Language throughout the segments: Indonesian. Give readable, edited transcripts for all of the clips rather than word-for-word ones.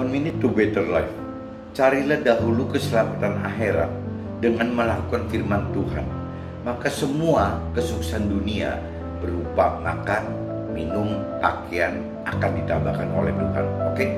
1 Minute to Better Life. Carilah dahulu keselamatan akhirat dengan melakukan firman Tuhan. Maka semua kesuksesan dunia berupa makan, minum, pakaian akan ditambahkan oleh Tuhan. Oke?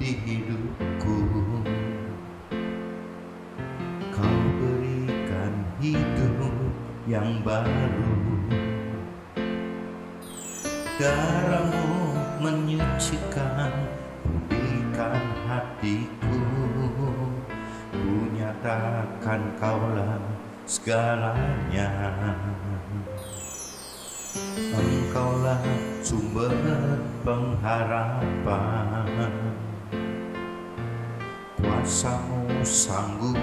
Hidupku, Kau berikan hidup yang baru. Darah-Mu menyucikan, pulihkan hatiku. Ku nyatakan Kaulah segalanya. Engkaulah sumber pengharapan. Kuasa-Mu sanggup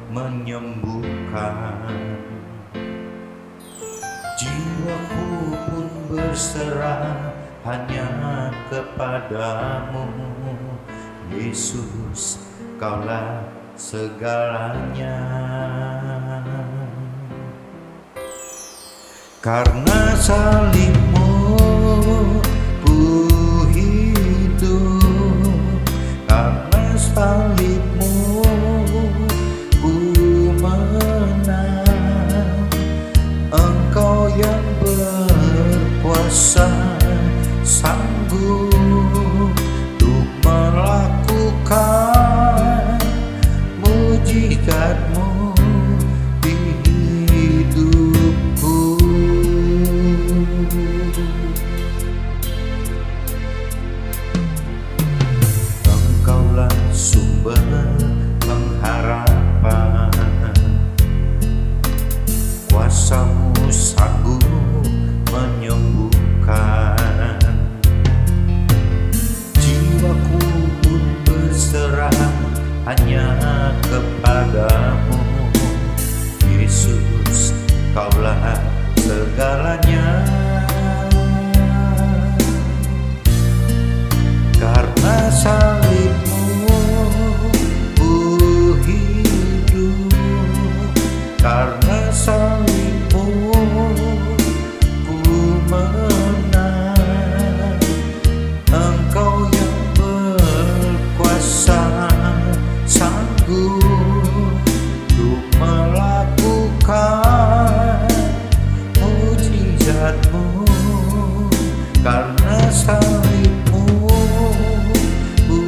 menyembuhkan. Jiwaku pun berserah hanya kepadamu. Yesus, Kaulah segalanya. Karena salib-Mu ku hidup, karena salib-Mu ku menang. Engkau yang berkuasa sanggup untuk melakukan mujizat-Mu di hidupku. Engkaulah sumber pengharapan. Kuasa-Mu sanggup menyembuhkan. Jiwaku pun berserah hanya kepadamu. Yesus, Kaulah segalanya. Karena salib-Mu ku hidup, karena salib-Mu ku menang. Engkau yang berkuasa sanggup untuk melakukan mujizat-Mu. Karena salib-Mu ku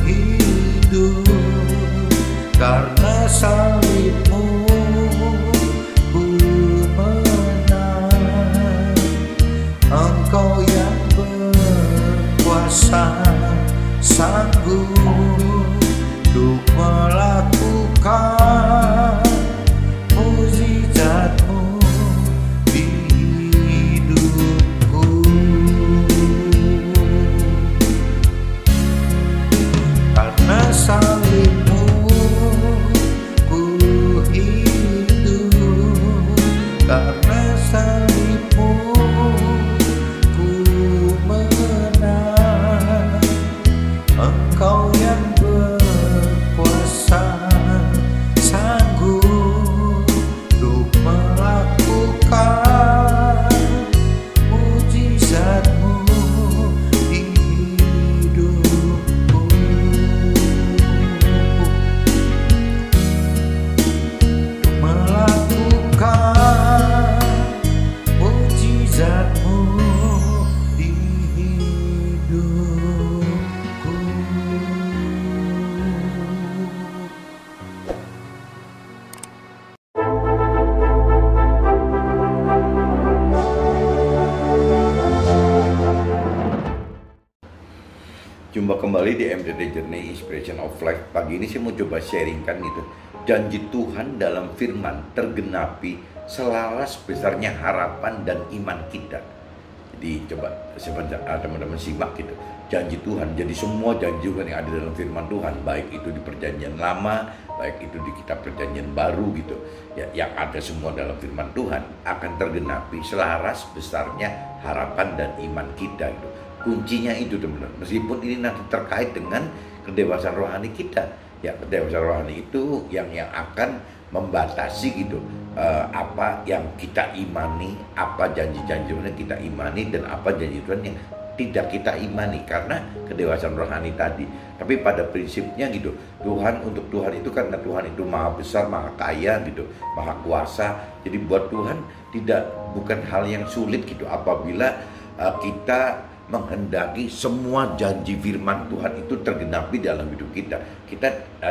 hidup, karena salib-Mu ku menang. Engkau yang berkuasa sanggup untuk melakukan mujizat-Mu di hidupku. Karena salib-Mu ku hidup, karena salib-Mu ku menang. Engkau yang berkuasa sanggup untuk melakukan mujizat-Mu di hidupku. Untuk melakukan kembali di MDT Journey Inspiration of Life. Pagi ini saya mau coba sharingkan gitu. Janji Tuhan dalam firman tergenapi selaras besarnya harapan dan iman kita. Jadi coba teman-teman simak gitu. Janji Tuhan, jadi semua janji Tuhan yang ada dalam firman Tuhan, baik itu di perjanjian lama, baik itu di kitab perjanjian baru gitu, ya, yang ada semua dalam firman Tuhan akan tergenapi selaras besarnya harapan dan iman kita gitu. Kuncinya itu teman-teman, meskipun ini nanti terkait dengan kedewasaan rohani kita, ya kedewasaan rohani itu yang akan membatasi gitu apa yang kita imani, apa janji-janji yang kita imani dan apa janji Tuhan yang tidak kita imani karena kedewasaan rohani tadi. Tapi pada prinsipnya gitu, Tuhan untuk Tuhan itu karena Tuhan itu maha besar, maha kaya gitu, maha kuasa. Jadi buat Tuhan bukan hal yang sulit gitu apabila kita menghendaki semua janji firman Tuhan itu tergenapi dalam hidup kita.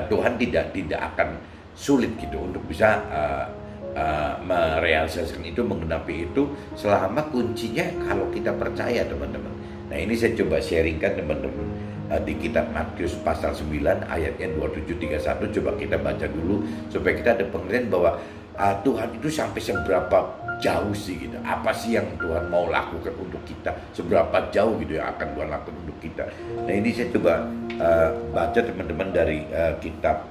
Tuhan tidak akan sulit gitu untuk bisa merealisasikan itu, menggenapi itu, selama kuncinya kalau kita percaya teman-teman. Nah ini saya coba sharingkan teman-teman di kitab Matius pasal 9 ayatnya 27-31. Coba kita baca dulu supaya kita ada pengertian bahwa Tuhan itu sampai seberapa jauh sih gitu. Apa sih yang Tuhan mau lakukan untuk kita? Seberapa jauh gitu yang akan Tuhan lakukan untuk kita. Nah ini saya coba baca teman-teman dari kitab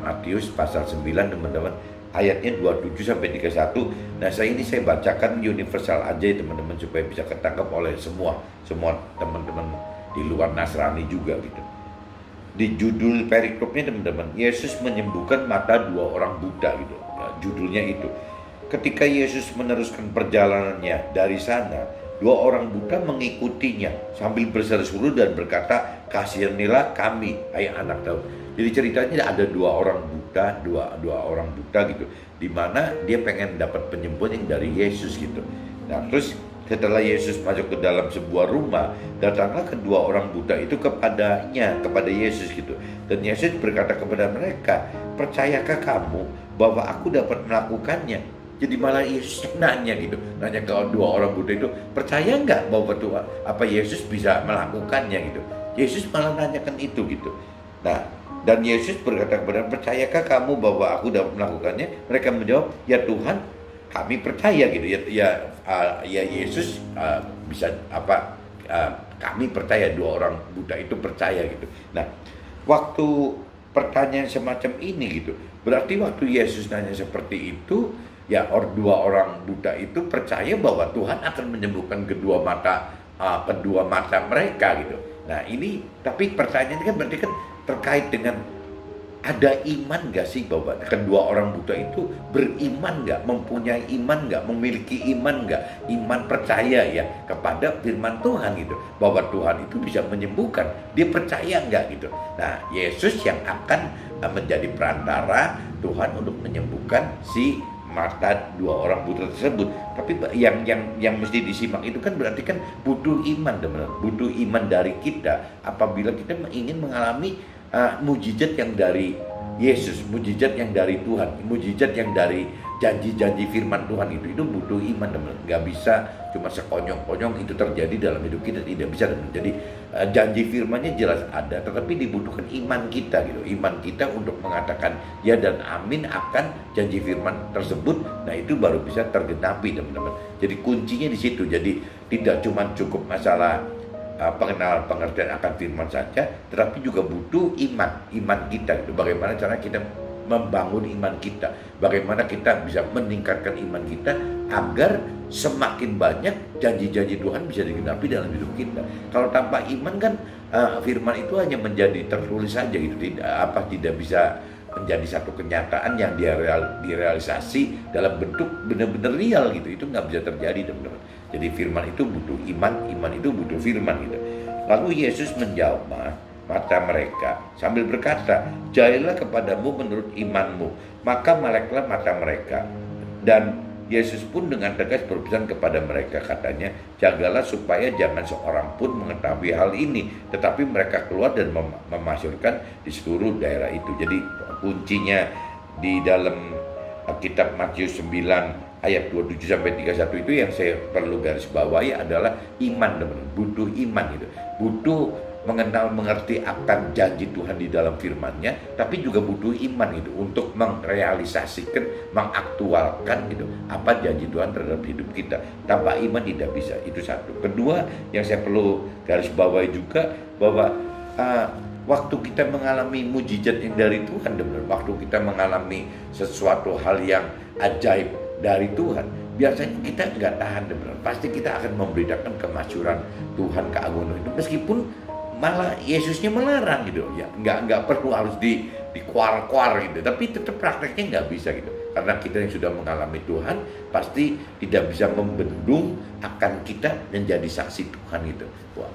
Matius pasal 9 teman-teman, ayatnya 27-31. Nah saya bacakan universal aja ya teman-teman supaya bisa ketangkap oleh semua teman-teman di luar Nasrani juga gitu. Di judul perikrupnya teman-teman, Yesus menyembuhkan mata 2 orang buta gitu. Nah, judulnya itu. Ketika Yesus meneruskan perjalanannya dari sana, 2 orang buta mengikutinya sambil berseru-seru dan berkata, "Kasihanilah kami, hai anak Daud." Jadi ceritanya ada 2 orang buta, dua orang buta gitu, di mana dia pengen dapat penyembuhan yang dari Yesus gitu. Nah terus setelah Yesus masuk ke dalam sebuah rumah, datanglah kedua orang buta itu kepada Yesus gitu. Dan Yesus berkata kepada mereka, "Percayakah kamu bahwa aku dapat melakukannya?" Jadi malah Yesus nanya ke 2 orang buta itu, "Percaya nggak bahwa Tuhan Yesus bisa melakukannya?" gitu. Yesus malah nanyakan itu gitu. Nah, dan Yesus berkata kepada mereka, "Percayakah kamu bahwa aku dapat melakukannya?" Mereka menjawab, "Ya Tuhan, kami percaya gitu." Ya Yesus bisa kami percaya, 2 orang buta itu percaya gitu. Nah, waktu pertanyaan semacam ini gitu, berarti waktu Yesus nanya seperti itu, ya 2 orang buta itu percaya bahwa Tuhan akan menyembuhkan kedua mata mereka gitu. Nah ini, tapi pertanyaannya kan berarti kan terkait dengan ada iman gak sih bahwa kedua orang buta itu beriman gak, mempunyai iman gak, memiliki iman gak, iman percaya ya kepada firman Tuhan gitu, bahwa Tuhan itu bisa menyembuhkan, dia percaya gak gitu. Nah Yesus yang akan menjadi perantara Tuhan untuk menyembuhkan si mata 2 orang buta tersebut. Tapi yang mesti disimak itu kan berarti kan butuh iman teman-teman, butuh iman dari kita apabila kita ingin mengalami mujizat yang dari Yesus, mujizat yang dari Tuhan, mujizat yang dari janji-janji firman Tuhan itu butuh iman teman-teman. Gak bisa cuma sekonyong-konyong itu terjadi dalam hidup kita, tidak bisa teman. Jadi janji firmannya jelas ada, tetapi dibutuhkan iman kita gitu, iman kita untuk mengatakan ya dan amin akan janji firman tersebut. Nah itu baru bisa tergenapi teman-teman. Jadi kuncinya di situ. Jadi tidak cuma cukup masalah pengenalan pengertian akan firman saja, tetapi juga butuh iman kita gitu. Bagaimana cara kita membangun iman kita, bagaimana kita bisa meningkatkan iman kita agar semakin banyak janji-janji Tuhan bisa digenapi dalam hidup kita. Kalau tanpa iman kan firman itu hanya menjadi tertulis saja gitu, tidak bisa menjadi satu kenyataan yang direalisasi dalam bentuk benar-benar real gitu. Itu nggak bisa terjadi teman-teman. Jadi firman itu butuh iman itu butuh firman gitu. Lalu Yesus menjawab mata mereka sambil berkata, "Jadilah kepadamu menurut imanmu." Maka meleklah mata mereka. Dan Yesus pun dengan tegas berpesan kepada mereka, katanya, "Jagalah supaya jangan seorang pun mengetahui hal ini." Tetapi mereka keluar dan memasyurkan di seluruh daerah itu. Jadi kuncinya di dalam kitab Matius 9 ayat 27 sampai 31 itu yang saya perlu garis bawahi adalah iman, teman-teman. Butuh iman gitu. Butuh mengenal, mengerti akan janji Tuhan di dalam firman-Nya, tapi juga butuh iman gitu untuk merealisasikan, mengaktualkan gitu apa janji Tuhan terhadap hidup kita. Tanpa iman tidak bisa. Itu satu. Kedua, yang saya perlu garis bawahi juga bahwa waktu kita mengalami mujizat yang dari Tuhan, teman-teman, waktu kita mengalami sesuatu hal yang ajaib dari Tuhan, biasanya kita nggak tahan, teman-teman. Pasti kita akan memberitakan kemasyuran Tuhan, keagungan itu, meskipun malah Yesusnya melarang gitu ya, nggak perlu harus dikuar-kuar gitu, tapi tetap prakteknya nggak bisa gitu, karena kita yang sudah mengalami Tuhan pasti tidak bisa membendung akan kita menjadi saksi Tuhan gitu,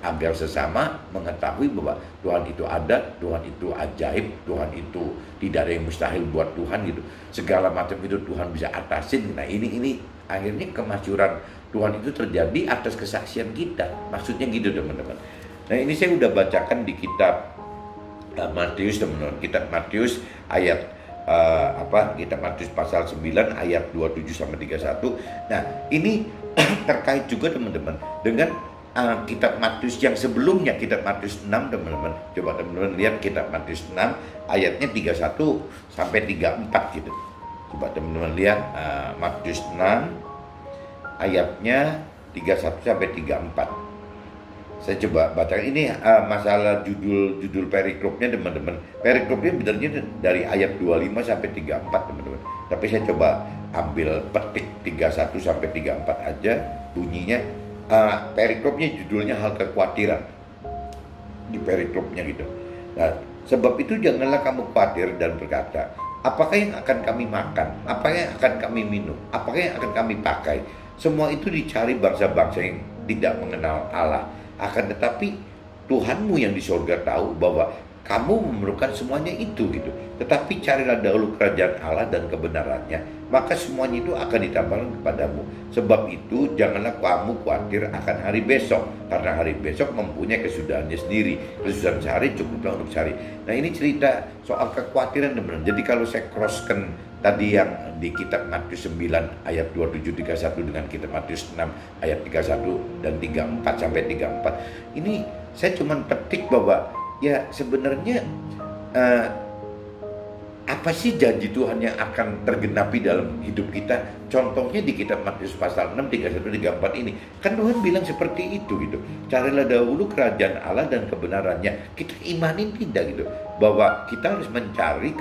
agar sesama mengetahui bahwa Tuhan itu ada, Tuhan itu ajaib, Tuhan itu tidak ada yang mustahil buat Tuhan gitu, segala macam itu Tuhan bisa atasin. Nah ini akhirnya kemasyuran Tuhan itu terjadi atas kesaksian kita, maksudnya gitu, teman-teman. Nah ini saya udah bacakan di kitab Matius, teman-teman. Kitab Matius ayat kitab Matius pasal 9 ayat 27 sampai 31. Nah ini terkait juga, teman-teman, dengan kitab Matius yang sebelumnya, kitab Matius 6, teman-teman. Coba teman-teman lihat kitab Matius 6 ayatnya 31 sampai 34 gitu. Coba teman-teman lihat Matius 6 ayatnya 31 sampai 34. Saya coba baca ini masalah judul perikrupnya, teman-teman. Perikrupnya benernya dari ayat 25 sampai 34, teman-teman. Tapi saya coba ambil petik 31 sampai 34 aja bunyinya. Perikrupnya judulnya hal kekhawatiran. Di perikrupnya gitu. Nah, sebab itu janganlah kamu khawatir dan berkata, apakah yang akan kami makan? Apa yang akan kami minum? Apakah yang akan kami pakai? Semua itu dicari bangsa-bangsa yang tidak mengenal Allah. Akan tetapi Tuhanmu yang di surga tahu bahwa kamu memerlukan semuanya itu gitu. Tetapi carilah dahulu kerajaan Allah dan kebenarannya, maka semuanya itu akan ditambahkan kepadamu. Sebab itu janganlah kamu khawatir akan hari besok, karena hari besok mempunyai kesudahannya sendiri. Kesudahan sehari cukuplah untuk sehari. Nah ini cerita soal kekhawatiran, teman-teman. Jadi kalau saya crosskan tadi yang di kitab Matius 9 ayat 27-31 dengan kitab Matius 6 ayat 31 dan 34 sampai 34, ini saya cuma petik bahwa ya sebenarnya apa sih janji Tuhan yang akan tergenapi dalam hidup kita? Contohnya di kitab Matius pasal 6, 31-34 ini. Kan Tuhan bilang seperti itu gitu. Carilah dahulu kerajaan Allah dan kebenarannya. Kita imanin tidak gitu, bahwa kita harus mencari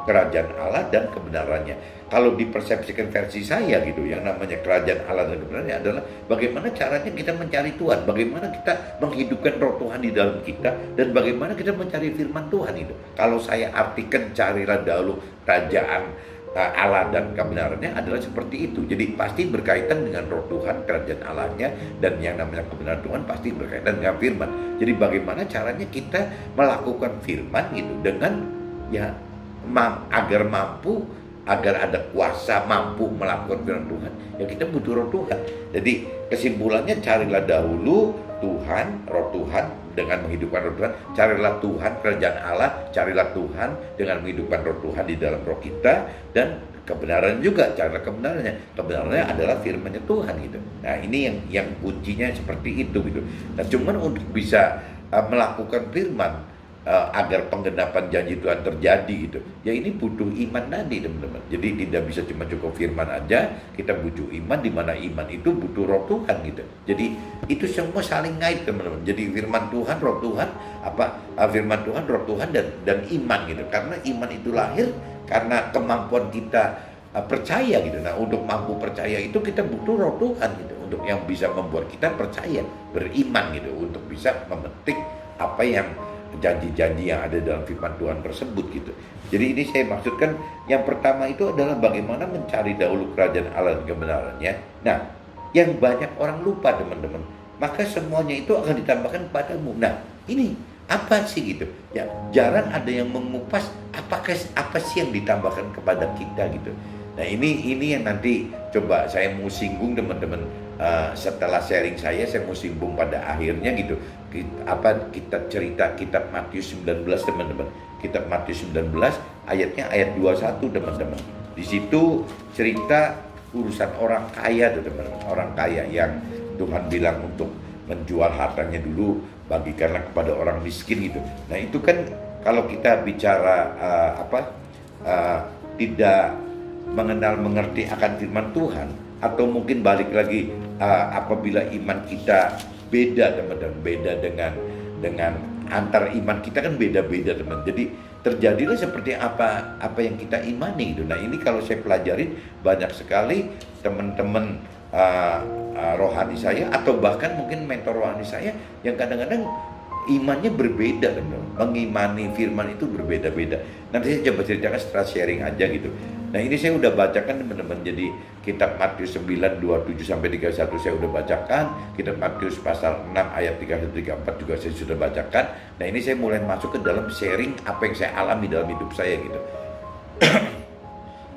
kerajaan Allah dan kebenarannya. Kalau dipersepsikan versi saya gitu, yang namanya kerajaan Allah dan kebenarannya adalah bagaimana caranya kita mencari Tuhan, bagaimana kita menghidupkan roh Tuhan di dalam kita, dan bagaimana kita mencari firman Tuhan itu. Kalau saya artikan carilah dahulu kerajaan Allah dan kebenarannya adalah seperti itu. Jadi pasti berkaitan dengan roh Tuhan, kerajaan Allahnya, dan yang namanya kebenaran Tuhan pasti berkaitan dengan firman. Jadi bagaimana caranya kita melakukan firman gitu dengan ya agar mampu, agar ada kuasa mampu melakukan firman Tuhan, ya kita butuh roh Tuhan. Jadi kesimpulannya carilah dahulu Tuhan, roh Tuhan dengan menghidupkan roh Tuhan. Carilah Tuhan, kerajaan Allah, carilah Tuhan dengan menghidupkan roh Tuhan di dalam roh kita, dan kebenaran juga, carilah kebenarannya. Kebenarannya adalah firman-Nya Tuhan gitu. Nah ini yang kuncinya seperti itu gitu. Nah cuman untuk bisa melakukan firman, agar penggenapan janji Tuhan terjadi gitu, ya ini butuh iman tadi, teman-teman. Jadi tidak bisa cuma cukup firman aja, kita butuh iman, di mana iman itu butuh roh Tuhan gitu. Jadi itu semua saling ngait, teman-teman. Jadi firman Tuhan, roh Tuhan, firman Tuhan, roh Tuhan, dan iman gitu. Karena iman itu lahir karena kemampuan kita percaya gitu. Nah untuk mampu percaya itu kita butuh roh Tuhan gitu, untuk yang bisa membuat kita percaya, beriman gitu, untuk bisa memetik apa yang janji-janji yang ada dalam firman Tuhan tersebut gitu. Jadi ini saya maksudkan yang pertama itu adalah bagaimana mencari dahulu kerajaan Allah dan kebenarannya. Nah, yang banyak orang lupa, teman-teman, maka semuanya itu akan ditambahkan kepadamu. Nah, ini apa sih gitu? Ya, jarang ada yang mengupas apa sih yang ditambahkan kepada kita gitu. Nah, ini yang nanti coba saya mau singgung, teman-teman, setelah sharing saya mau singgung pada akhirnya gitu. Kita cerita kitab Matius 19 teman-teman. Kitab Matius 19 ayatnya ayat 21 teman-teman. Di situ cerita urusan orang kaya tuh teman-teman. Orang kaya yang Tuhan bilang untuk menjual hartanya dulu, bagikanlah kepada orang miskin gitu. Nah itu kan kalau kita bicara tidak mengerti akan firman Tuhan, atau mungkin balik lagi apabila iman kita beda teman-teman, beda dengan antar iman kita kan beda-beda teman. Jadi terjadilah seperti apa yang kita imani gitu. Nah ini kalau saya pelajarin banyak sekali teman-teman rohani saya atau bahkan mungkin mentor rohani saya yang kadang-kadang imannya berbeda teman-teman. Mengimani firman itu berbeda-beda. Nanti saya coba ceritakan setelah sharing aja gitu. Nah ini saya udah bacakan teman-teman. Jadi kitab Matius 9, 27 sampai 31 saya udah bacakan. Kitab Matius pasal 6 ayat 31, 34 juga saya sudah bacakan. Nah ini saya mulai masuk ke dalam sharing apa yang saya alami dalam hidup saya gitu.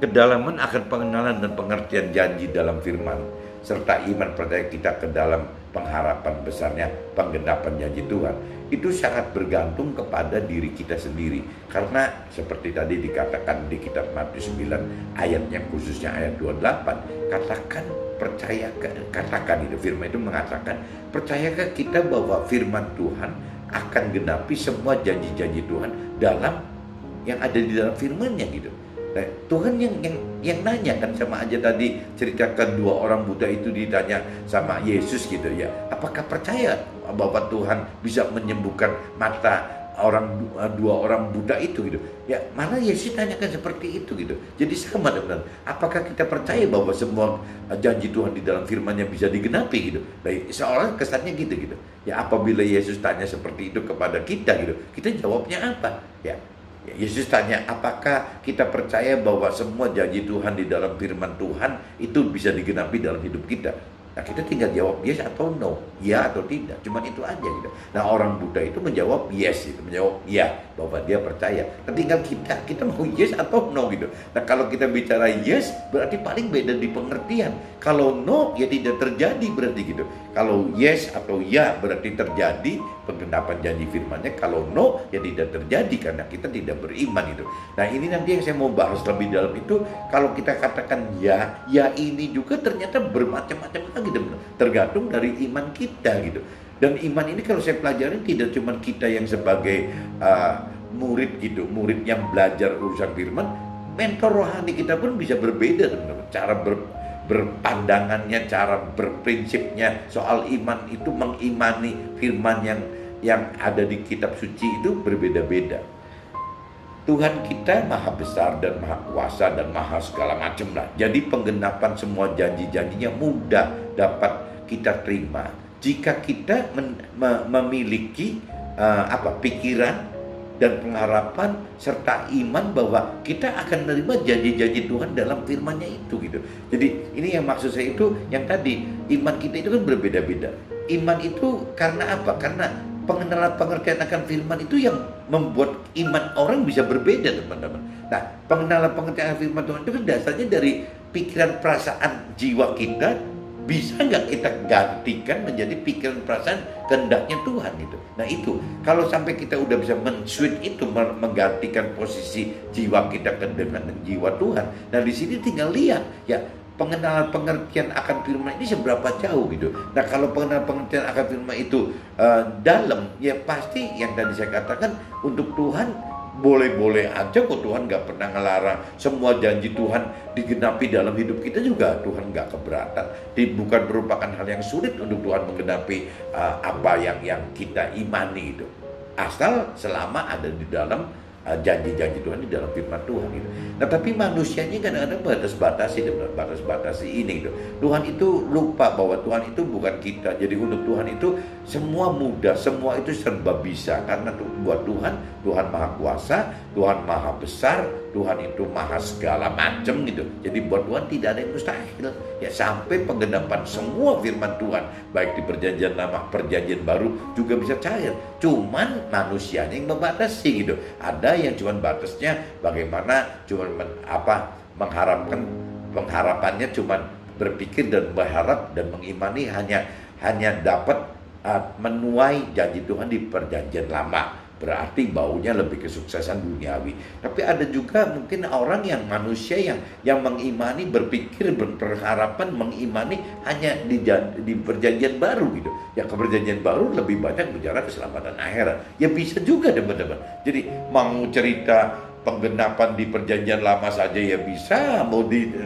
Kedalaman akan pengenalan dan pengertian janji dalam firman, serta iman percaya kita ke dalam pengharapan besarnya penggenapan janji Tuhan, itu sangat bergantung kepada diri kita sendiri. Karena seperti tadi dikatakan di kitab Matius 9 ayatnya khususnya ayat 28, katakan itu firman itu mengatakan, percayakah kita bahwa firman Tuhan akan genapi semua janji-janji Tuhan dalam yang ada di dalam firman-Nya gitu. Nah, Tuhan yang nanya kan, sama aja tadi ceritakan dua orang buta itu ditanya sama Yesus gitu ya, apakah percaya bahwa Tuhan bisa menyembuhkan mata dua orang buta itu gitu ya, mana Yesus tanyakan seperti itu gitu. Jadi sama teman-teman, apakah kita percaya bahwa semua janji Tuhan di dalam firman-Nya bisa digenapi gitu. Nah, seolah kesannya gitu ya, apabila Yesus tanya seperti itu kepada kita gitu, kita jawabnya apa ya? Yesus tanya, apakah kita percaya bahwa semua janji Tuhan di dalam firman Tuhan itu bisa digenapi dalam hidup kita? Nah kita tinggal jawab yes atau no, ya atau tidak, cuman itu aja gitu. Nah orang buta itu menjawab yes, menjawab ya, bahwa dia percaya. Nah tinggal kita mau yes atau no gitu. Nah kalau kita bicara yes berarti paling beda di pengertian. Kalau no ya tidak terjadi berarti gitu. Kalau yes atau ya berarti terjadi penggenapan janji firman-Nya. Kalau no ya tidak terjadi karena kita tidak beriman itu. Nah ini nanti yang saya mau bahas lebih dalam itu. Kalau kita katakan ya ini juga ternyata bermacam-macam lagi, tergantung dari iman kita gitu. Dan iman ini kalau saya pelajari tidak cuma kita yang sebagai murid gitu, murid yang belajar urusan firman, mentor rohani kita pun bisa berbeda teman-teman. Cara berpandangannya, cara berprinsipnya soal iman itu, mengimani firman yang ada di kitab suci itu berbeda-beda. Tuhan kita maha besar dan maha kuasa dan maha segala macam lah. Jadi penggenapan semua janji-janjinya mudah dapat kita terima jika kita memiliki pikiran dan pengharapan serta iman bahwa kita akan menerima janji-janji Tuhan dalam firman-Nya itu gitu. Jadi ini yang maksud saya itu yang tadi, iman kita itu kan berbeda-beda. Iman itu karena apa? Karena pengenalan pengertian akan firman itu yang membuat iman orang bisa berbeda teman-teman. Nah pengenalan pengertian akan firman Tuhan itu kan dasarnya dari pikiran perasaan jiwa kita. Bisa nggak kita gantikan menjadi pikiran perasaan kehendaknya Tuhan gitu. Nah itu kalau sampai kita udah bisa men-switch itu, menggantikan posisi jiwa kita dengan jiwa Tuhan. Nah di sini tinggal lihat ya pengenalan pengertian akan firman ini seberapa jauh gitu. Nah kalau pengenalan pengertian akan firman itu dalam, ya pasti yang tadi saya katakan untuk Tuhan boleh-boleh aja kok. Tuhan gak pernah ngelarang. Semua janji Tuhan digenapi dalam hidup kita juga Tuhan gak keberatan. Bukan merupakan hal yang sulit untuk Tuhan menggenapi apa yang kita imani itu, asal selama ada di dalam janji-janji Tuhan di dalam firman Tuhan gitu. Nah tapi manusianya kadang-kadang batas-batasi ini gitu. Tuhan itu lupa bahwa Tuhan itu bukan kita. Jadi untuk Tuhan itu semua mudah, semua itu serba bisa. Karena buat Tuhan maha kuasa, Tuhan maha besar, Tuhan itu maha segala macam gitu. Jadi buat Tuhan tidak ada yang mustahil. Ya sampai penggenapan semua firman Tuhan, baik di perjanjian lama, perjanjian baru juga bisa cair. Cuman manusianya yang membatasi gitu. Ada yang cuman batasnya bagaimana, cuman pengharapannya cuman berpikir dan berharap dan mengimani hanya dapat menuai janji Tuhan di perjanjian lama. Berarti baunya lebih kesuksesan duniawi. Tapi ada juga mungkin orang yang manusia yang mengimani, berpikir, berharapan, mengimani hanya di perjanjian baru gitu. Ya, ke perjanjian baru lebih banyak bicara keselamatan akhirat. Ya bisa juga teman-teman. Jadi mau cerita penggenapan di perjanjian lama saja ya bisa, mau di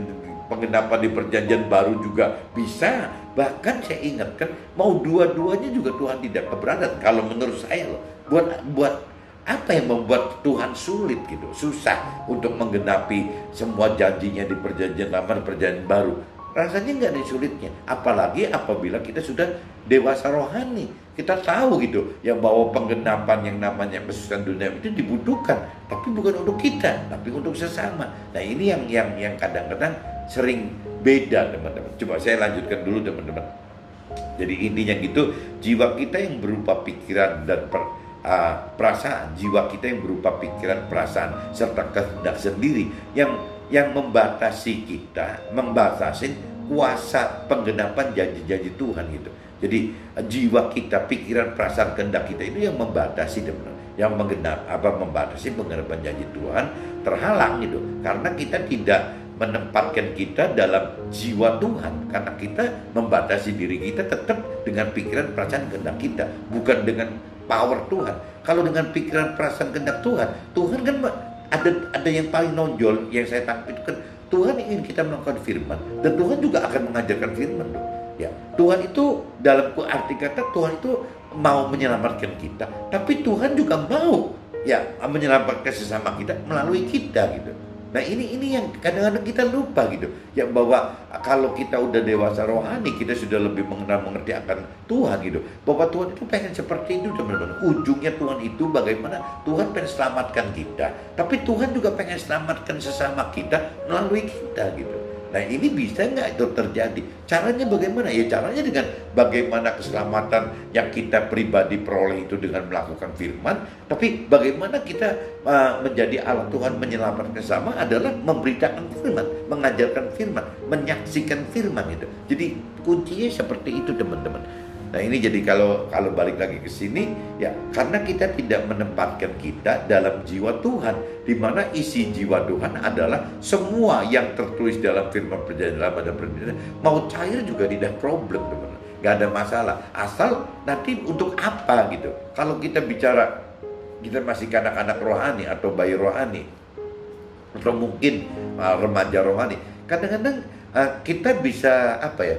penggenapan di perjanjian baru juga bisa. Bahkan saya ingatkan, mau dua-duanya juga Tuhan tidak keberatan. Kalau menurut saya loh, buat apa yang membuat Tuhan sulit gitu, susah untuk menggenapi semua janjinya di perjanjian lama dan perjanjian baru. Rasanya nggak ada sulitnya. Apalagi apabila kita sudah dewasa rohani, kita tahu gitu ya bahwa penggenapan yang namanya kesusahan dunia itu dibutuhkan, tapi bukan untuk kita, tapi untuk sesama. Nah ini yang kadang-kadang sering beda teman-teman. Coba saya lanjutkan dulu teman-teman. Jadi intinya gitu, jiwa kita yang berupa pikiran dan perasaan, jiwa kita yang berupa pikiran, perasaan serta kehendak sendiri yang membatasi kita, membatasi kuasa penggenapan janji-janji Tuhan gitu. Jadi jiwa kita, pikiran, perasaan, kehendak kita itu yang membatasi teman-teman, yang membatasi penggenapan janji Tuhan terhalang gitu, karena kita tidak menempatkan kita dalam jiwa Tuhan, karena kita membatasi diri kita tetap dengan pikiran, perasaan, kehendak kita, bukan dengan power Tuhan. Kalau dengan pikiran, perasaan, kehendak Tuhan kan ada yang paling nonjol yang saya tangkap itu kan Tuhan ingin kita melakukan firman, dan Tuhan juga akan mengajarkan firman dong. Ya, Tuhan itu dalam arti kata Tuhan itu mau menyelamatkan kita, tapi Tuhan juga mau ya menyelamatkan sesama kita melalui kita gitu. Nah ini yang kadang-kadang kita lupa gitu ya, bahwa kalau kita udah dewasa rohani, kita sudah lebih mengerti akan Tuhan gitu, bahwa Tuhan itu pengen seperti itu teman-teman. Ujungnya Tuhan itu bagaimana Tuhan pengen selamatkan kita, tapi Tuhan juga pengen selamatkan sesama kita melalui kita gitu. Nah ini bisa nggak itu terjadi? Caranya bagaimana? Ya caranya dengan bagaimana keselamatan yang kita pribadi peroleh itu dengan melakukan firman. Tapi bagaimana kita menjadi alat Tuhan menyelamatkan sesama adalah memberitakan firman, mengajarkan firman, menyaksikan firman itu. Jadi kuncinya seperti itu teman-teman. Nah ini jadi kalau balik lagi ke sini ya, karena kita tidak menempatkan kita dalam jiwa Tuhan, di mana isi jiwa Tuhan adalah semua yang tertulis dalam firman perjanjian lama dan perjanjian, mau cair juga tidak problem teman-teman, nggak ada masalah, asal nanti untuk apa gitu. Kalau kita bicara kita masih kanak-kanak rohani atau bayi rohani atau mungkin remaja rohani, kadang-kadang kita bisa apa ya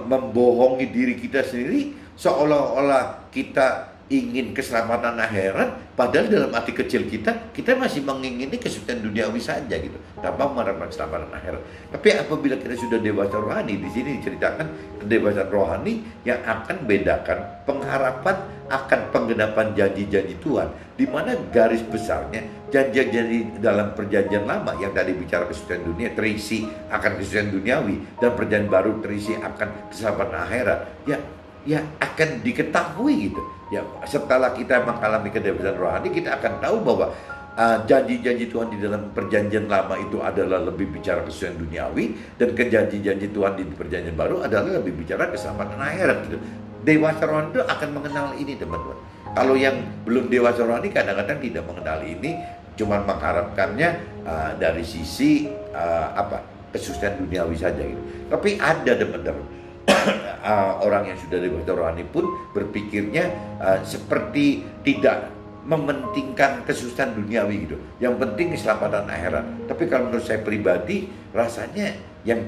membohongi diri kita sendiri seolah-olah kita ingin keselamatan akhirat, padahal dalam hati kecil kita masih mengingini kesulitan duniawi saja gitu, tanpa mengharapkan keselamatan akhirat. Tapi apabila kita sudah dewasa rohani, di sini diceritakan kedewasaan rohani yang akan bedakan pengharapan akan penggenapan janji-janji Tuhan, di mana garis besarnya janji-janji dalam perjanjian lama yang tadi bicara kesulitan dunia terisi akan kesulitan duniawi, dan perjanjian baru terisi akan keselamatan akhirat, ya akan diketahui gitu. Ya setelah kita mengalami kedewasaan rohani, kita akan tahu bahwa janji-janji Tuhan di dalam perjanjian lama itu adalah lebih bicara kesulitan duniawi, dan janji-janji Tuhan di perjanjian baru adalah lebih bicara keselamatan akhirat gitu. Dewasa rohani itu akan mengenal ini teman-teman. Kalau yang belum dewasa rohani kadang-kadang tidak mengenal ini, cuma mengharapkannya dari sisi kesulitan duniawi saja gitu. Tapi ada teman-teman orang yang sudah dewasa rohani pun berpikirnya seperti tidak mementingkan kesusahan duniawi gitu. Yang penting keselamatan akhirat. Tapi kalau menurut saya pribadi, rasanya yang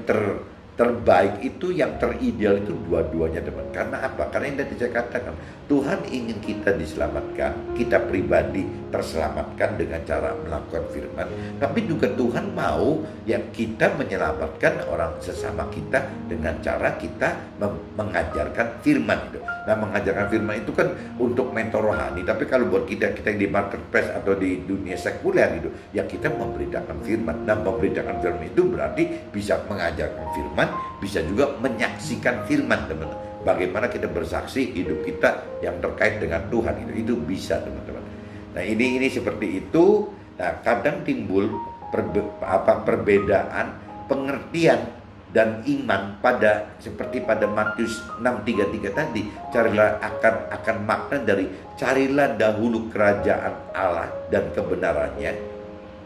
terbaik itu, yang terideal itu dua-duanya teman. Karena apa? Karena yang tadi saya katakan, Tuhan ingin kita diselamatkan, kita pribadi terselamatkan dengan cara melakukan firman. Tapi juga Tuhan mau ya kita menyelamatkan orang sesama kita dengan cara kita mengajarkan firman itu. Nah mengajarkan firman itu kan untuk mentor rohani. Tapi kalau buat kita di marketplace atau di dunia sekuler gitu, ya kita memberitakan firman. Dan memberitakan firman itu berarti bisa mengajarkan firman, bisa juga menyaksikan firman teman-teman. Bagaimana kita bersaksi hidup kita yang terkait dengan Tuhan itu bisa teman-teman. Nah ini seperti itu. Nah kadang timbul perbedaan pengertian dan iman pada seperti pada Matius 6:33 tadi, carilah akan makna dari carilah dahulu kerajaan Allah dan kebenarannya.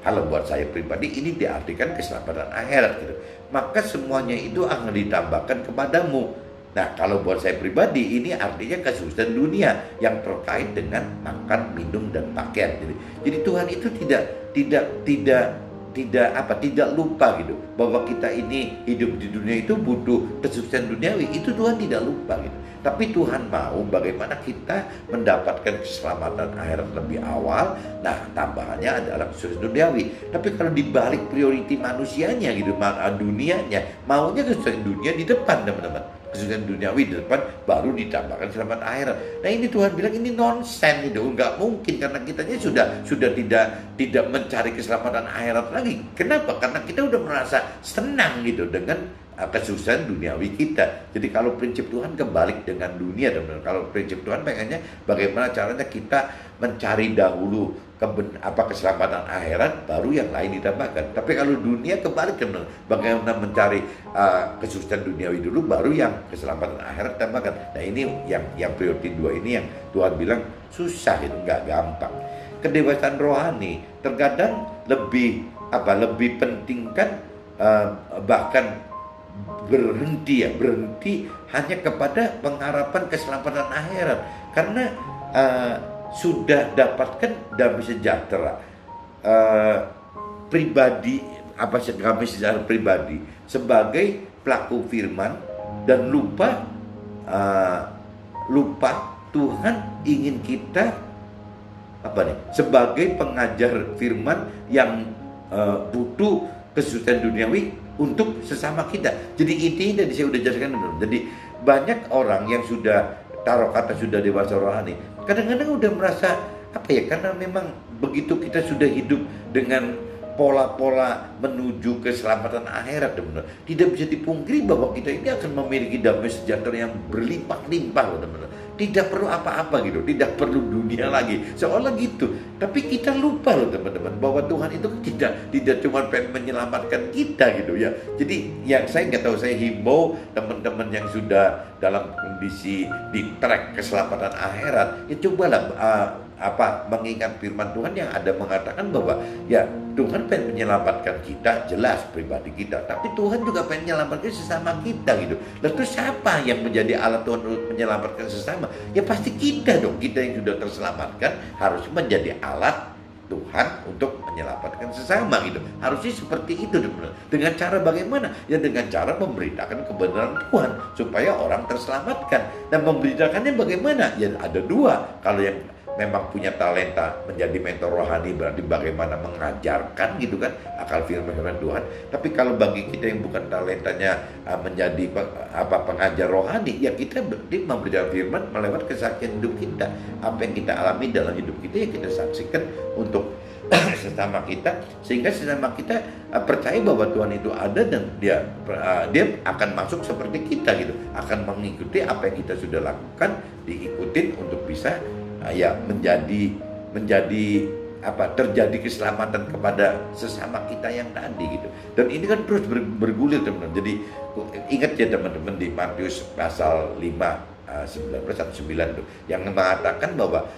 Kalau buat saya pribadi ini diartikan keselamatan akhirat gitu. Maka semuanya itu akan ditambahkan kepadamu. Nah, kalau buat saya pribadi ini artinya kesuksesan dunia yang terkait dengan makan, minum dan pakaian. Jadi Tuhan itu tidak lupa gitu bahwa kita ini hidup di dunia itu butuh kesuksesan duniawi. Itu Tuhan tidak lupa gitu. Tapi Tuhan mau bagaimana kita mendapatkan keselamatan akhirat lebih awal. Nah, tambahannya adalah kesuksesan duniawi. Tapi kalau dibalik priority manusianya gitu, dunianya, maunya kesuksesan dunia di depan, teman-teman. Kesuksesan duniawi di depan, baru ditambahkan keselamatan akhirat. Nah, ini Tuhan bilang ini nonsen gitu, nggak mungkin karena kitanya sudah tidak mencari keselamatan akhirat lagi. Kenapa? Karena kita udah merasa senang gitu dengan kesuksesan duniawi kita. Jadi kalau prinsip Tuhan kebalik dengan dunia, teman-teman. Kalau prinsip Tuhan pengennya bagaimana caranya kita mencari dahulu keselamatan akhirat, baru yang lain ditambahkan. Tapi kalau dunia kebalik, teman-teman. Bagaimana mencari kesuksesan duniawi dulu, baru yang keselamatan akhirat ditambahkan. Nah, ini yang priority 2 ini yang Tuhan bilang susah, itu nggak gampang. Kedewasaan rohani terkadang lebih pentingkan bahkan berhenti hanya kepada pengharapan keselamatan akhirat, karena sudah dapatkan damai sejahtera pribadi, damai sejahtera pribadi sebagai pelaku firman, dan lupa Tuhan ingin kita sebagai pengajar firman yang butuh kesuksesan duniawi untuk sesama kita. Jadi intinya tadi saya sudah jelaskan dulu. Jadi banyak orang yang sudah sudah dewasa rohani, kadang-kadang udah merasa karena memang begitu kita sudah hidup dengan pola-pola menuju keselamatan akhirat, teman-teman. Tidak bisa dipungkiri bahwa kita ini akan memiliki damai sejahtera yang berlimpah-limpah, teman-teman. Tidak perlu apa-apa gitu, tidak perlu dunia lagi, seolah gitu. Tapi kita lupa loh, teman-teman, bahwa Tuhan itu tidak cuma pengen menyelamatkan kita gitu ya. Jadi yang saya nggak tahu, saya himbau teman-teman yang sudah dalam kondisi di track keselamatan akhirat, ya cobalah mengingat firman Tuhan yang ada mengatakan bahwa ya Tuhan pengen menyelamatkan kita, jelas pribadi kita, tapi Tuhan juga pengen menyelamatkan sesama kita gitu. Lalu siapa yang menjadi alat Tuhan untuk menyelamatkan sesama? Ya pasti kita dong, kita yang sudah terselamatkan harus menjadi alat Tuhan untuk menyelamatkan sesama gitu. Harusnya seperti itu. Dengan cara bagaimana? Ya dengan cara memberitakan kebenaran Tuhan supaya orang terselamatkan. Dan memberitakannya bagaimana? Ya ada dua. Kalau yang memang punya talenta menjadi mentor rohani, berarti bagaimana mengajarkan gitu kan akal firman Tuhan. Tapi kalau bagi kita yang bukan talentanya menjadi pengajar rohani, ya kita berarti memberitakan firman melewat kesaksian hidup kita. Apa yang kita alami dalam hidup kita, ya kita saksikan untuk sesama kita, sehingga sesama kita percaya bahwa Tuhan itu ada dan dia akan masuk seperti kita gitu, akan mengikuti apa yang kita sudah lakukan, diikutin untuk bisa terjadi keselamatan kepada sesama kita yang tadi gitu. Dan ini kan terus bergulir, teman-teman. Jadi ingat ya teman-teman, di Matius pasal 5:19 tuh yang mengatakan bahwa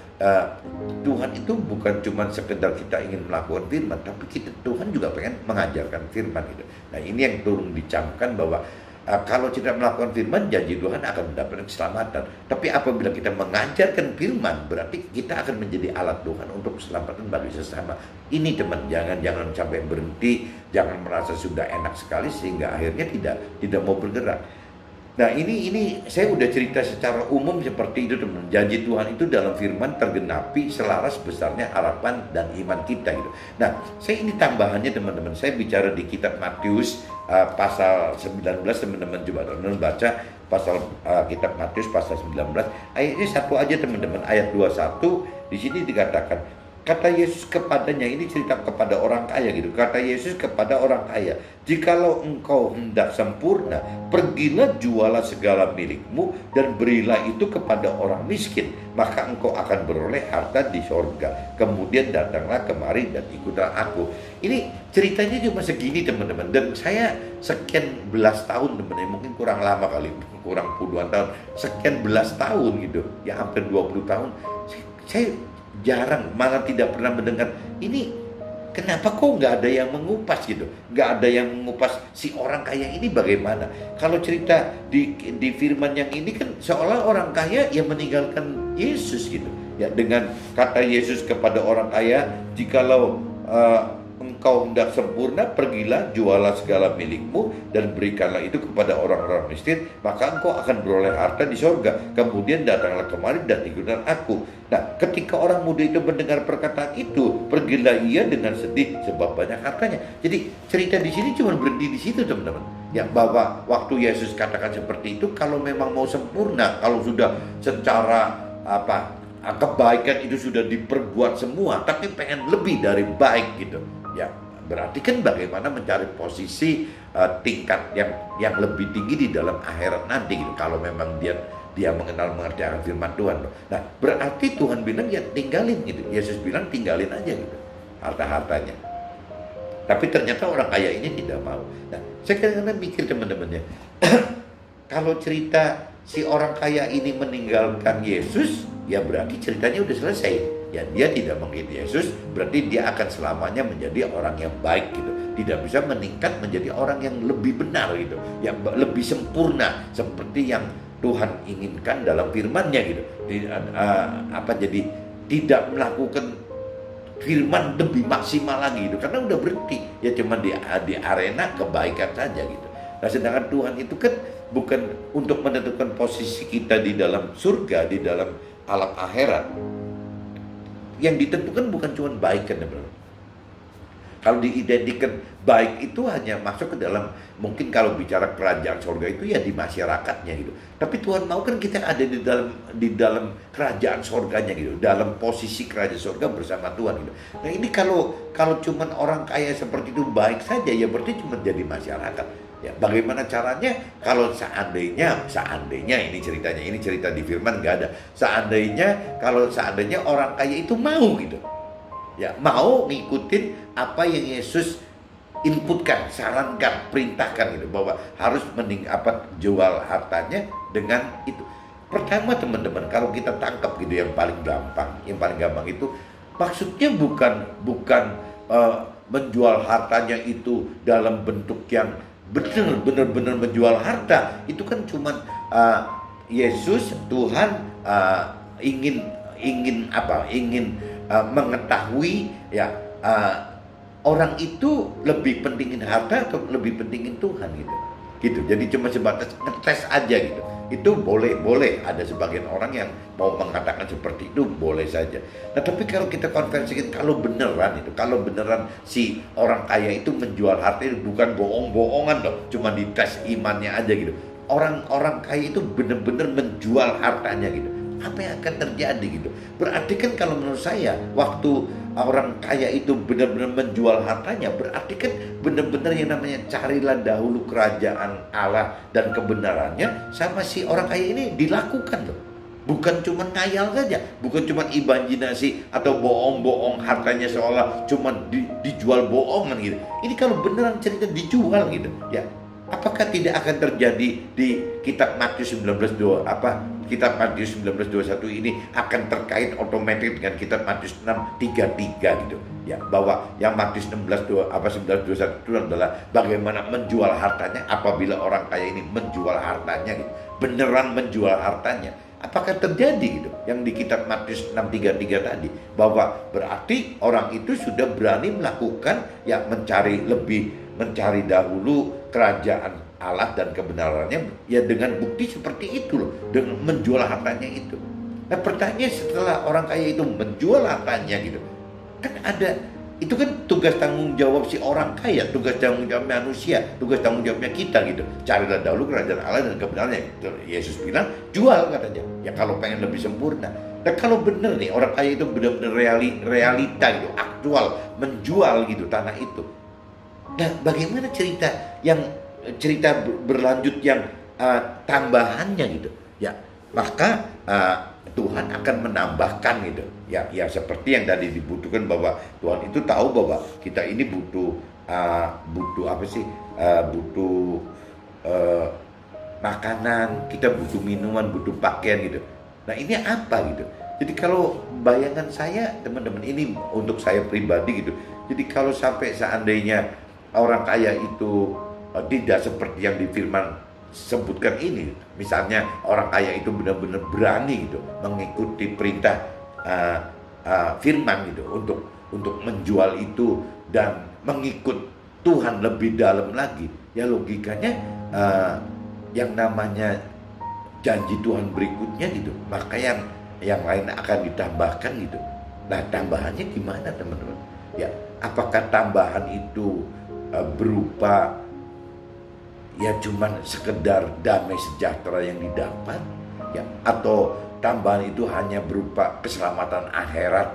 Tuhan itu bukan cuma sekedar kita ingin melakukan firman, tapi Tuhan juga pengen mengajarkan firman gitu. Nah, ini yang turun dicamkan bahwa kalau tidak melakukan firman, janji Tuhan akan mendapatkan keselamatan. Tapi apabila kita mengajarkan firman, berarti kita akan menjadi alat Tuhan untuk keselamatan bagi sesama. Ini teman, jangan sampai berhenti, jangan merasa sudah enak sekali sehingga akhirnya tidak mau bergerak. Nah, ini saya udah cerita secara umum seperti itu, teman. Janji Tuhan itu dalam firman tergenapi selaras besarnya harapan dan iman kita gitu. Nah, saya ini tambahannya, teman-teman. Saya bicara di kitab Matius pasal 19, teman-teman coba teman-teman baca pasal kitab Matius pasal 19. Ayatnya satu aja, teman-teman. Ayat 21 di sini dikatakan, kata Yesus kepadanya, ini cerita kepada orang kaya gitu. Kata Yesus kepada orang kaya, jikalau engkau hendak sempurna, pergilah jualah segala milikmu dan berilah itu kepada orang miskin, maka engkau akan beroleh harta di sorga. Kemudian datanglah kemari dan ikutlah aku. Ini ceritanya cuma segini teman-teman. Dan saya sekian belas tahun teman-teman, mungkin kurang lama kali, kurang puluhan tahun, sekian belas tahun gitu, ya hampir 20 tahun. Saya jarang, malah tidak pernah mendengar ini. Kenapa kok nggak ada yang mengupas gitu, nggak ada yang mengupas si orang kaya ini bagaimana? Kalau cerita di firman yang ini kan seolah orang kaya yang meninggalkan Yesus gitu, ya, dengan kata Yesus kepada orang kaya, jikalau engkau hendak sempurna, pergilah jualah segala milikmu dan berikanlah itu kepada orang-orang miskin, maka engkau akan beroleh harta di sorga. Kemudian datanglah kemari dan ikutlah aku. Nah, ketika orang muda itu mendengar perkataan itu, pergilah ia dengan sedih sebab banyak hartanya. Jadi cerita di sini cuma berhenti di situ teman-teman. Ya, bahwa waktu Yesus katakan seperti itu, kalau memang mau sempurna, kalau sudah secara kebaikan itu sudah diperbuat semua, tapi pengen lebih dari baik gitu, ya berarti kan bagaimana mencari posisi tingkat yang lebih tinggi di dalam akhirat nanti gitu. Kalau memang dia mengerti akan firman Tuhan. Nah, berarti Tuhan bilang ya tinggalin gitu. Yesus bilang tinggalin aja gitu harta-hartanya. Tapi ternyata orang kaya ini tidak mau. Nah, saya kadang-kadang mikir teman-teman ya, kalau cerita si orang kaya ini meninggalkan Yesus, ya berarti ceritanya udah selesai. Ya, dia tidak mengikuti Yesus, berarti dia akan selamanya menjadi orang yang baik gitu. Tidak bisa meningkat menjadi orang yang lebih benar gitu, yang lebih sempurna seperti yang Tuhan inginkan dalam firman-Nya gitu. Jadi tidak melakukan firman lebih maksimal lagi gitu, karena udah berhenti ya cuma di arena kebaikan saja gitu. Nah, sedangkan Tuhan itu kan bukan untuk menentukan posisi kita di dalam surga, di dalam alam akhirat. Yang ditentukan bukan cuma baik kan teman-teman. Kalau diidentikan baik itu hanya masuk ke dalam, mungkin kalau bicara kerajaan surga itu ya di masyarakatnya gitu. Tapi Tuhan mau kan kita ada di dalam kerajaan surganya gitu, dalam posisi kerajaan surga bersama Tuhan gitu. Nah, ini kalau cuma orang kaya seperti itu baik saja, ya berarti cuma jadi masyarakat. Ya, bagaimana caranya kalau seandainya ini ceritanya, ini cerita di firman nggak ada. Seandainya orang kaya itu mau gitu, ya mau ngikutin apa yang Yesus inputkan, sarankan, perintahkan gitu, bahwa harus jual hartanya dengan itu. Pertama teman-teman, kalau kita tangkap gitu yang paling gampang itu maksudnya bukan menjual hartanya itu dalam bentuk yang benar-benar menjual harta. Itu kan cuman Yesus Tuhan ingin mengetahui ya orang itu lebih pentingin harta atau lebih pentingin Tuhan gitu. Jadi cuma sebatas ngetes aja gitu. Itu boleh ada sebagian orang yang mau mengatakan seperti itu, boleh saja. Nah, tapi kalau kita konversikan, kalau beneran si orang kaya itu menjual harta itu bukan bohong-bohongan loh, cuma dites imannya aja gitu. Orang kaya itu benar-benar menjual hartanya gitu. Apa yang akan terjadi gitu? Berarti kan kalau menurut saya, waktu orang kaya itu benar-benar menjual hartanya, berarti kan benar-benar yang namanya carilah dahulu kerajaan Allah dan kebenarannya sama si orang kaya ini dilakukan loh. Bukan cuma ngayal saja, bukan cuma imajinasi atau bohong-bohong hartanya seolah cuma dijual bohongan gitu. Ini kalau beneran cerita dijual gitu, ya apakah tidak akan terjadi di kitab Matius 19:2 kitab Matius 19:21 ini akan terkait otomatis dengan kitab Matius 6:33 gitu ya, bahwa yang Matius 19:21 itu adalah bagaimana menjual hartanya. Apabila orang kaya ini menjual hartanya gitu, beneran menjual hartanya, apakah terjadi gitu yang di kitab Matius 6:33 tadi, bahwa berarti orang itu sudah berani melakukan ya mencari dahulu kerajaan Allah dan kebenarannya ya dengan bukti seperti itu loh, dengan menjual hartanya itu. Nah, pertanyaan setelah orang kaya itu menjual hartanya gitu, kan ada itu kan tugas tanggung jawab si orang kaya, tugas tanggung jawab manusia, tugas tanggung jawabnya kita gitu. Carilah dahulu kerajaan Allah dan kebenarannya. Yesus bilang jual katanya, ya kalau pengen lebih sempurna. Dan kalau benar nih orang kaya itu benar-benar realita gitu, aktual, menjual gitu tanah itu. Nah, bagaimana cerita berlanjut yang tambahannya gitu? Ya, maka Tuhan akan menambahkan gitu. Ya, seperti yang tadi dibutuhkan, bahwa Tuhan itu tahu bahwa kita ini butuh apa sih? Butuh makanan, kita butuh minuman, butuh pakaian gitu. Nah, ini apa gitu? Jadi kalau bayangan saya, teman-teman, ini untuk saya pribadi gitu. Jadi kalau sampai seandainya orang kaya itu tidak seperti yang di firman sebutkan ini, misalnya orang kaya itu benar-benar berani gitu mengikuti perintah firman gitu untuk menjual itu dan mengikut Tuhan lebih dalam lagi, ya logikanya yang namanya janji Tuhan berikutnya gitu, maka yang lain akan ditambahkan gitu. Nah, tambahannya gimana, teman-teman? Ya, apakah tambahan itu berupa ya cuman sekedar damai sejahtera yang didapat, ya, atau tambahan itu hanya berupa keselamatan akhirat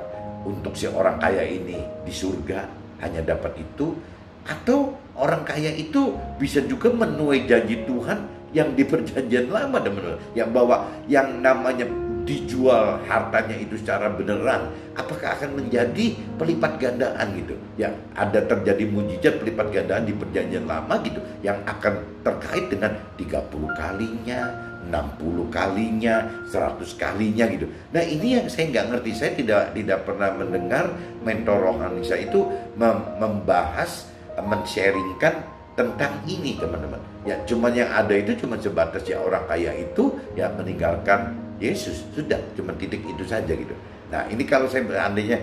untuk si orang kaya ini di surga, hanya dapat itu, atau orang kaya itu bisa juga menuai janji Tuhan yang di perjanjian lama, teman-teman, yang bahwa yang namanya dijual hartanya itu secara beneran, apakah akan menjadi pelipat gandaan gitu? Ya, ada terjadi mujizat pelipat gandaan di perjanjian lama gitu, yang akan terkait dengan 30 kalinya, 60 kalinya, 100 kalinya gitu. Nah, ini yang saya nggak ngerti. Saya tidak pernah mendengar mentor rohani saya itu membahas, men-sharingkan tentang ini, teman-teman. Ya, cuman yang ada itu cuma sebatas ya orang kaya itu ya meninggalkan Yesus, sudah, cuma titik itu saja gitu. Nah, ini kalau seandainya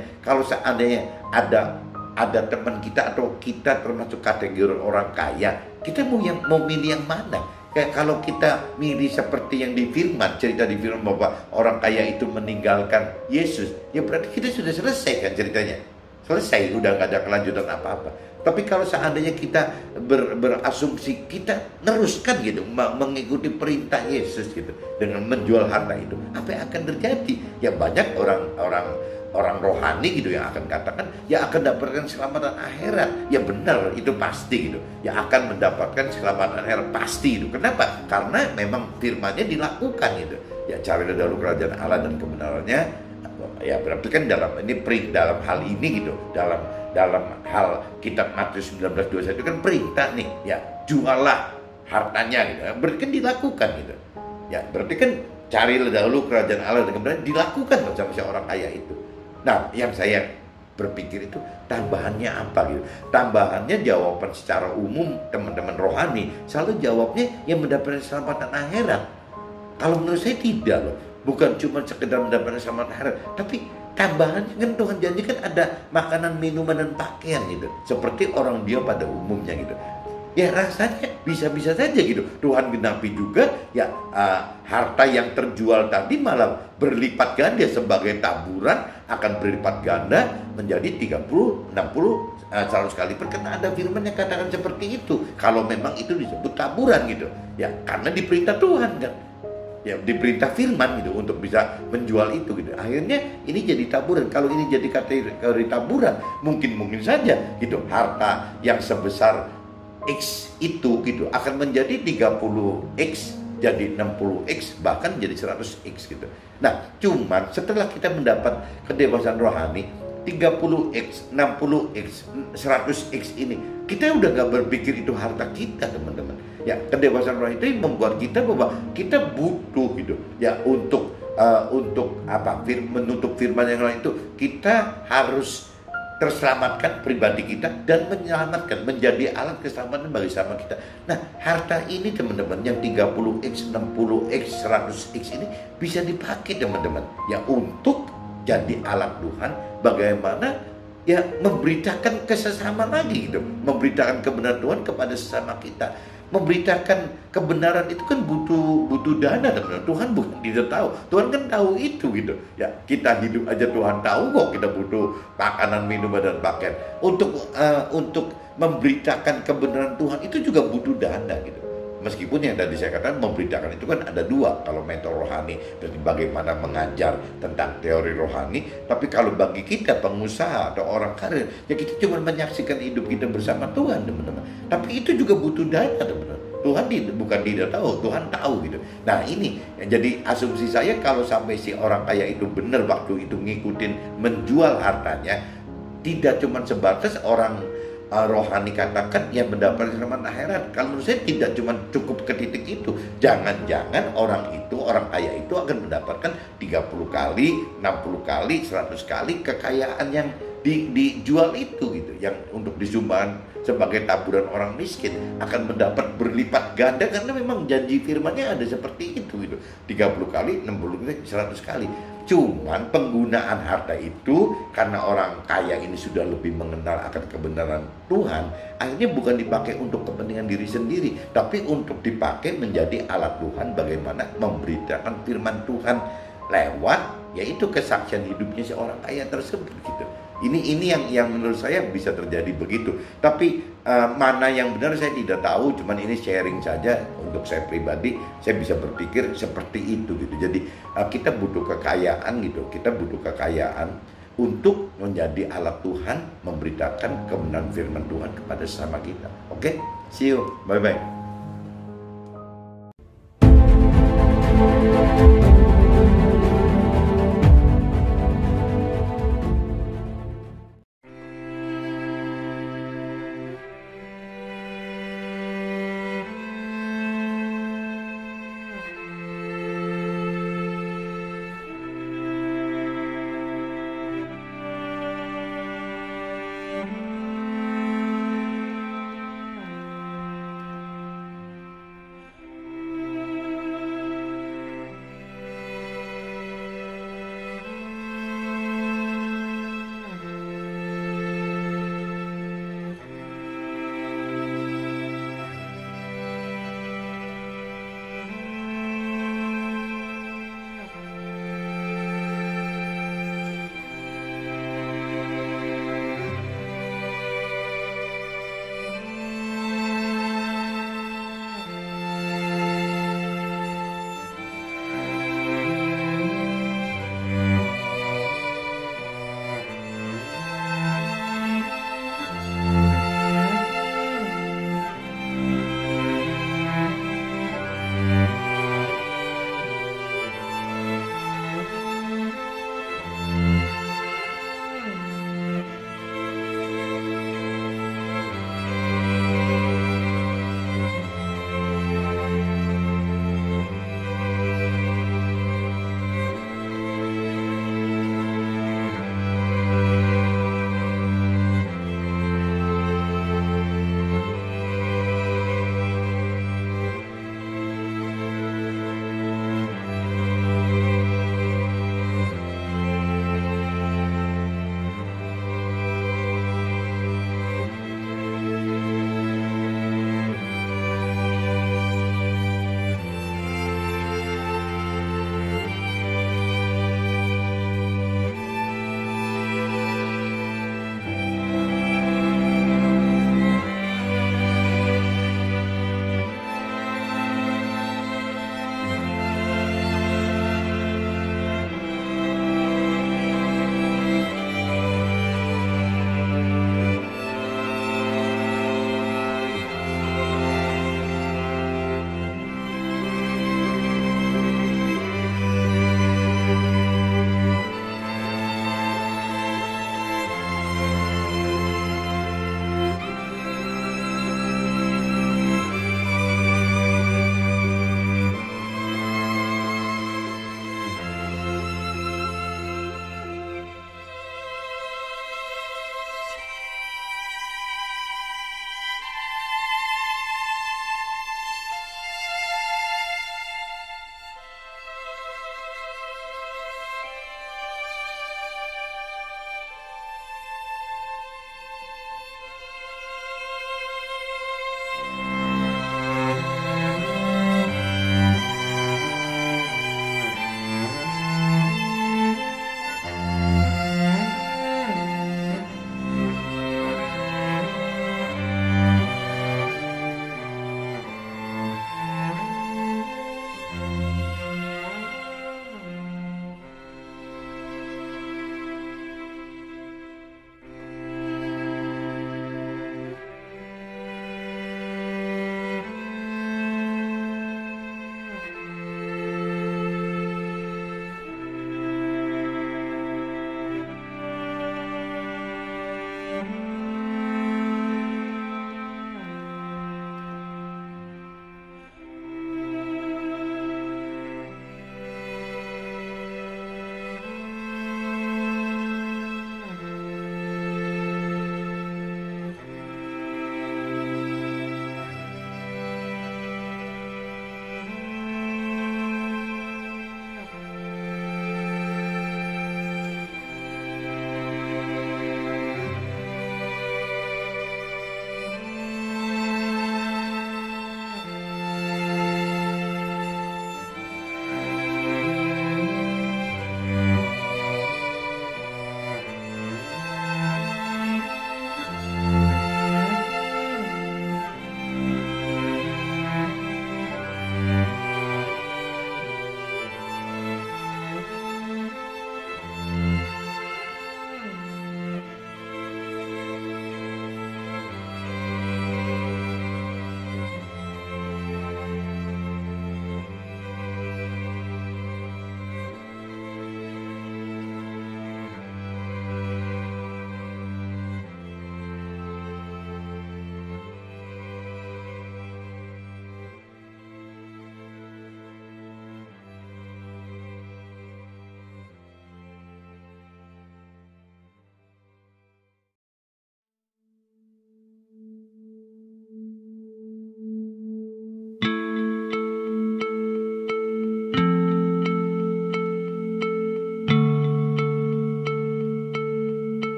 ada teman kita atau kita termasuk kategori orang kaya, kita mau milih yang mana? Kayak kalau kita milih seperti yang di firman, cerita di firman bahwa orang kaya itu meninggalkan Yesus, ya berarti kita sudah selesai kan ceritanya. Selesai, udah nggak ada kelanjutan apa-apa. Tapi kalau seandainya kita berasumsi kita neruskan gitu, mengikuti perintah Yesus gitu, dengan menjual harta itu, apa yang akan terjadi? Ya banyak orang rohani gitu yang akan katakan, ya akan mendapatkan keselamatan akhirat. Ya benar, itu pasti gitu. Ya akan mendapatkan keselamatan akhirat pasti itu. Kenapa? Karena memang firman-Nya dilakukan gitu. Ya, carilah dahulu kerajaan Allah dan kebenarannya. Ya berarti kan dalam hal ini gitu, dalam hal kitab Matius 19:21 itu kan perintah nih, ya jualah hartanya gitu. Berarti kan dilakukan gitu. Ya berarti kan carilah dahulu kerajaan Allah dan kebenaran dilakukan sama si orang kaya itu. Nah, yang saya berpikir itu tambahannya apa gitu. Tambahannya jawaban secara umum teman-teman rohani selalu jawabnya yang mendapatkan keselamatan akhirat. Kalau menurut saya tidak loh. Bukan cuma sekedar mendapatkan keselamatan akhirat, tapi tambahannya kan Tuhan janjikan ada makanan, minuman, dan pakaian gitu. Seperti orang dia pada umumnya gitu. Ya rasanya bisa-bisa saja gitu. Tuhan genapi juga ya harta yang terjual tadi malah berlipat ganda sebagai taburan, akan berlipat ganda menjadi 30, 60, 100 kali. Karena ada firman yang katakan seperti itu. Kalau memang itu disebut taburan gitu. Ya karena diperintah Tuhan kan. Ya diperintah firman gitu untuk bisa menjual itu gitu. Akhirnya ini jadi taburan. Kalau ini jadi kategori taburan, mungkin saja gitu harta yang sebesar X itu gitu akan menjadi 30X, jadi 60X, bahkan jadi 100X gitu. Nah, cuman setelah kita mendapat kedewasaan rohani 30X, 60X, 100X ini, kita udah gak berpikir itu harta kita, teman-teman. Ya, kedewasaan rohani itu membuat kita bahwa kita butuh gitu ya untuk menutup firman yang lain itu, kita harus terselamatkan pribadi kita dan menyelamatkan, menjadi alat keselamatan bagi sama kita. Nah, harta ini teman-teman yang 30X, 60X, 100X ini bisa dipakai teman-teman ya untuk jadi alat Tuhan bagaimana ya memberitakan kesesama lagi gitu, memberitakan kebenaran Tuhan kepada sesama kita. Memberitakan kebenaran itu kan butuh dana, teman-teman. Tuhan bukan tidak tahu, Tuhan kan tahu itu gitu. Ya kita hidup aja Tuhan tahu kok kita butuh makanan, minuman, dan pakaian. Untuk memberitakan kebenaran Tuhan itu juga butuh dana gitu. Meskipun yang tadi saya katakan memberitakan itu kan ada dua. Kalau mentor rohani berarti bagaimana mengajar tentang teori rohani. Tapi kalau bagi kita pengusaha atau orang karir, ya kita cuma menyaksikan hidup kita bersama Tuhan, teman-teman. Tapi itu juga butuh dana, teman-teman. Tuhan bukan tidak tahu, Tuhan tahu gitu. Nah ini jadi asumsi saya, kalau sampai si orang kaya itu benar waktu itu ngikutin menjual hartanya, tidak cuma sebatas orang rohani katakan yang mendapat keselamatan akhirat. Kalau menurut saya tidak cuma cukup ke titik itu. Jangan-jangan orang kaya itu akan mendapatkan 30 kali, 60 kali, 100 kali kekayaan yang dijual itu gitu, yang untuk disumbangkan sebagai taburan orang miskin, akan mendapat berlipat ganda karena memang janji firman-Nya ada seperti itu gitu. 30 kali, 60 kali, 100 kali. Cuman penggunaan harta itu karena orang kaya ini sudah lebih mengenal akan kebenaran Tuhan, akhirnya bukan dipakai untuk kepentingan diri sendiri, tapi untuk dipakai menjadi alat Tuhan bagaimana memberitakan firman Tuhan lewat yaitu kesaksian hidupnya seorang kaya tersebut gitu. Ini yang menurut saya bisa terjadi begitu. Tapi mana yang benar saya tidak tahu. Cuman ini sharing saja untuk saya pribadi. Saya bisa berpikir seperti itu gitu. Jadi kita butuh kekayaan gitu. Kita butuh kekayaan untuk menjadi alat Tuhan memberitakan kebenaran firman Tuhan kepada sesama kita. Oke? See you. Bye bye.